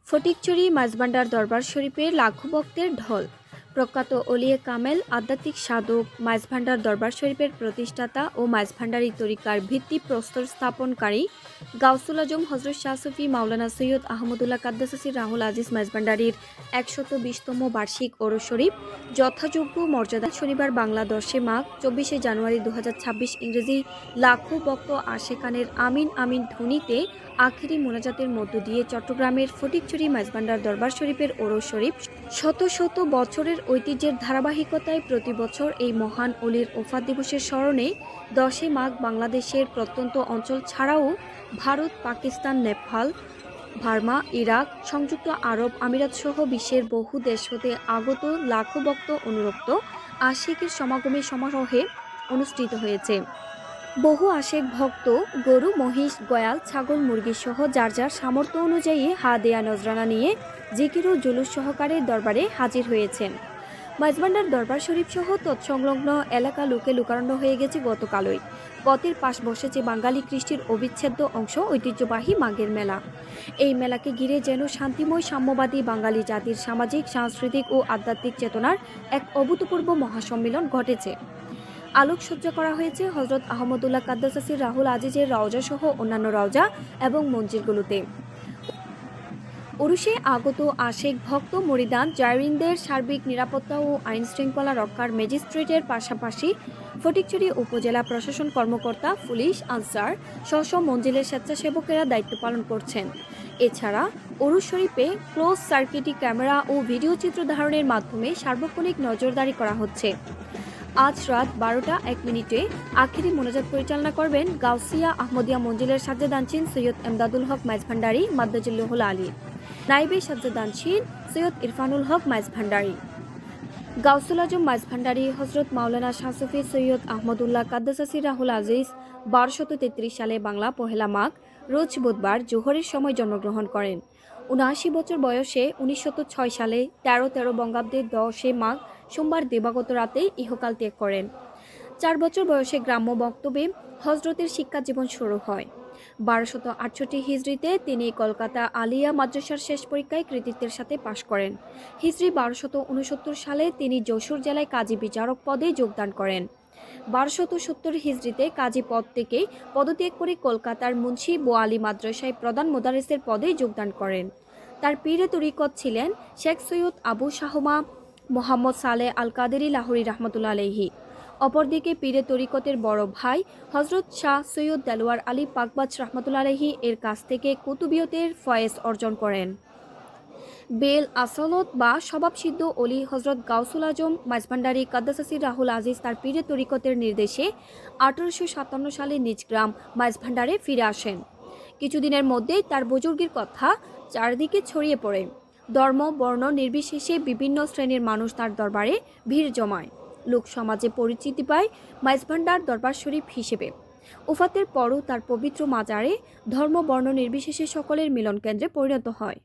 ফটিকছড়ি মাঝভান্ডার দরবার শরীফের লাখো ভক্তের ঢল। প্রখ্যাত ওলিয়ে কামেল আধ্যাত্মিক সাধক মাঝভান্ডার দরবার শরীফের প্রতিষ্ঠাতা ও মাঝভান্ডারি তরিকার ভিত্তি প্রস্তর স্থাপনকারী গাউসুল আজম হজরত শাহ সুফি মাওলানা সৈয়দ আহমদুল্লাহ কাদ্দাসাসি রাহুল আজিজ মাঝভান্ডারির 120তম বার্ষিক ওরস শরীফ যথাযোগ্য মর্যাদা শনিবার বাংলা 10 মাঘ 24 জানুয়ারি 2026 ইংরেজি লাখো ভক্ত আশেকানের আমিন আমিন ধ্বনিতে আখিরি মোনাজাতের মধ্য দিয়ে চট্টগ্রামের ফটিকছড়ি মাঝভান্ডার দরবার শরীফের ওরস শরীফ শত শত বছরের ঐতিহ্যের ধারাবাহিকতায় প্রতি বছর এই মহান অলির ওফাত দিবসের স্মরণে 10 মাঘ বাংলাদেশের প্রত্যন্ত অঞ্চল ছাড়াও ভারত, পাকিস্তান, নেপাল, বার্মা, ইরাক, সংযুক্ত আরব আমিরাত সহ বিশ্বের বহু দেশ হতে আগত লাখো ভক্ত অনুরক্ত আশিকের সমাগমে সমারোহে অনুষ্ঠিত হয়েছে। বহু আশেক ভক্ত গরু, মহিষ, গয়াল, ছাগল, মুরগি সহ যার যার সামর্থ্য অনুযায়ী হাদিয়া নজরানা নিয়ে জিকির ও জুলুস সহকারে দরবারে হাজির হয়েছেন। মাঝভান্ডার দরবার শরীফ সহ তৎসংলগ্ন এলাকা লোকে লোকারণ্য হয়ে গেছে গতকালই। পথের পাশ বসেছে বাঙালি কৃষ্টির অবিচ্ছেদ্য অংশ ঐতিহ্যবাহী মাঘের মেলা। এই মেলাকে ঘিরে যেন শান্তিময় সাম্যবাদী বাঙালি জাতির সামাজিক, সাংস্কৃতিক ও আধ্যাত্মিক চেতনার এক অভূতপূর্ব মহাসম্মিলন ঘটেছে। আলোকসজ্জা করা হয়েছে হজরত আহমদুল্লাহ কাদ্দাসাসি রাহুল আজিজের রওজা সহ অন্যান্য রওজা এবং মঞ্জিলগুলোতে। উরুসে আগত আশেক ভক্ত মুরিদান জায়রিনদের সার্বিক নিরাপত্তা ও আইন শৃঙ্খলা রক্ষার ম্যাজিস্ট্রেটের পাশাপাশি ফটিকছড়ি উপজেলা প্রশাসন কর্মকর্তা, পুলিশ, আনসার স্ব মঞ্জিলের স্বেচ্ছাসেবকেরা দায়িত্ব পালন করছেন। এছাড়া উরুস শরীফে ক্লোজ সার্কিটি ক্যামেরা ও ভিডিও চিত্র ধারণের মাধ্যমে সার্বক্ষণিক নজরদারি করা হচ্ছে। আজ রাত 12:01 আখিরি মোনাজাত পরিচালনা করবেন গাউসিয়া আহমদিয়া মঞ্জিলের সাজ্জাদানশীন সৈয়দ এমদাদুল হক মাঝভান্ডারী মাদ্দাজিল্লাহুল আলী, নাইবে সাজ্জাদানশীন সৈয়দ ইরফানুল হক মাঝভান্ডারী। গাউসুল আজম মাঝভান্ডারী হজরত মাওলানা শাহ সুফি সৈয়দ আহমদুল্লাহ কাদ্দাসাসি রাহুল আজিজ 1233 সালে বাংলা 1 মাঘ রোজ বুধবার জোহরের সময় জন্মগ্রহণ করেন। 79 বছর বয়সে 1906 সালে 13 বঙ্গাব্দে 10 মাঘ সোমবার দিবাগত রাতে ইহকাল ত্যাগ করেন। 4 বছর বয়সে গ্রাম্য বক্তব্যে হজরতের শিক্ষা জীবন শুরু হয়। 1268 হিজরিতে তিনি কলকাতা আলিয়া মাদ্রাসার শেষ পরীক্ষায় কৃতিত্বের সাথে পাশ করেন। হিজরি 1269 সালে তিনি যশোর জেলায় কাজী বিচারক পদে যোগদান করেন। 1270 হিজরিতে কাজী পদ থেকে পদত্যাগ করে কলকাতার মুন্সি বোয়ালি মাদ্রাসায় প্রধান মোদারেসের পদে যোগদান করেন। তার পীরে তরিকত ছিলেন শেখ সৈয়দ আবু শাহমা মোহাম্মদ সালেহ আল কাদেরি লাহোরী রহমতুল্লাহ আলাইহি। অপরদিকে পীরে তরিকতের বড় ভাই হজরত শাহ সৈয়দ দেলোয়ার আলী পাকবাজ রহমতুল্লাহ আলাইহি এর কাছ থেকে কুতুবিয়তের ফয়েজ অর্জন করেন। বেল আসলত বা স্বভাবসিদ্ধ অলি হজরত গাউসুল আজম মাঝভান্ডারী কাদ্দাসাসি রাহুল আজিজ তার পীরে তরিকতের নির্দেশে 1857 সালে নিজ গ্রাম মাঝভান্ডারে ফিরে আসেন। কিছুদিনের মধ্যেই তার বুজুর্গের কথা চারদিকে ছড়িয়ে পড়ে। ধর্ম, বর্ণ নির্বিশেষে বিভিন্ন শ্রেণীর মানুষ তার দরবারে ভিড় জমায়। লোক সমাজে পরিচিতি পায় মাঝভান্ডার দরবার শরীফ হিসেবে। ওফাতের পরও তার পবিত্র মাজারে ধর্ম, বর্ণ নির্বিশেষে সকলের মিলন কেন্দ্রে পরিণত হয়।